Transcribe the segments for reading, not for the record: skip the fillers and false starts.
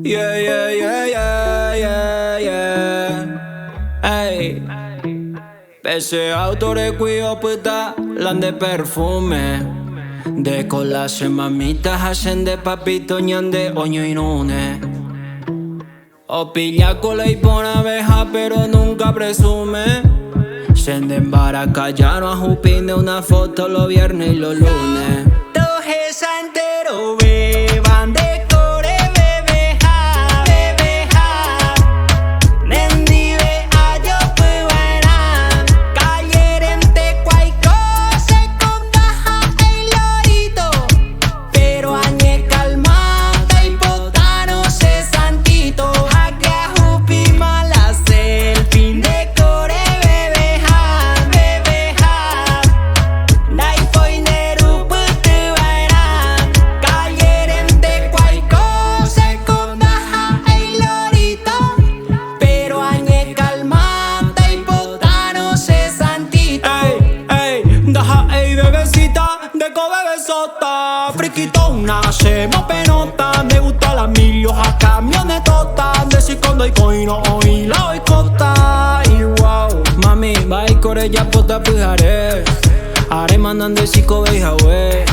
Yeah, yeah, yeah, yeah, yeah, yeah. Ey, ese autorecuido puta, lan de perfume. De collage mamitas hacen de papito ñande oño inune. O pilla cola y pone abeja pero nunca presume. Scende in baracca ya no ajupin de una foto los viernes y los lunes. Todos esos enteros beban de core, bebé, ja, bebé, ja. Nendi ve a yo puedan cayerente cuaico se contaja el lorito. Pero añe calmata y potano se santito. A que ajupi mala el fin de core, bebé, ja, bebé, ja. Dai foi neru putu vaina cayerente cuaico se contaja el lorito. Pero añe calmata y potano se santito. Ey, ey, daja ey bebecita, deco bebesota. Friquitona, se me penota. Me gusta la milio, a camionetota. De si cuando hay coino, hoy la boicota. Y wow, mami, va y core ya pota pujaré. Are mandan de sico beja we.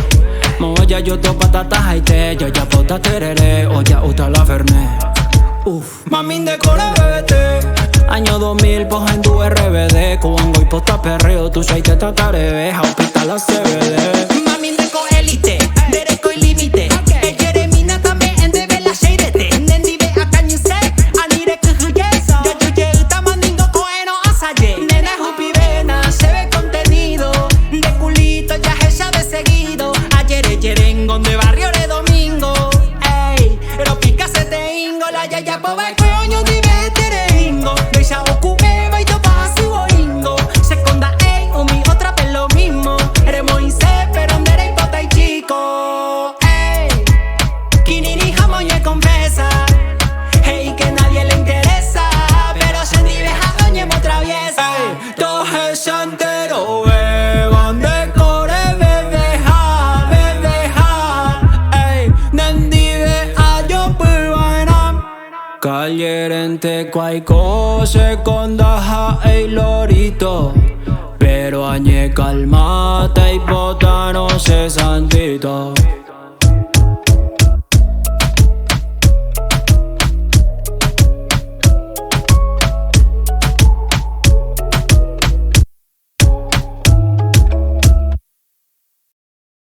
Moya yo to patatas hay te. Yo ya pota tereré, o ya uta la ferné. Uf, mami de core bebete. Año 2000, pues en tu RBD. Cubango y posta perreo, tu seis te trataré. Beja o pista la CBD. Mami de co élite, derecho y límite. El Jeremina también en de la shadete. Nendi ve a cañuse, anire kuhuye. Yo yuye uta mandingo coeno asaye. Nena jupi vena, se ve contenido. De culito ya ella de seguido. Ayer yerengon de barrio de domingo. Ey, pero pica se te ingo. La yaya poba coño di vete ingo. Deja oku eva y yo paso boingo. Seconda ey, o mi otra vez lo mismo. Eremos inse, pero andere y pota y chico. Ey, kinini jamón y confesa. Hey, que nadie le interesa. Pero sendi deja doña mo traviesa. Ey, todos esos enteros beban de core, bebé, ja, bebé, ja. Ey, nendi ve a yo puedan cayerente cuaico se condaja el lorito. Pero añe calmata y potano se santito.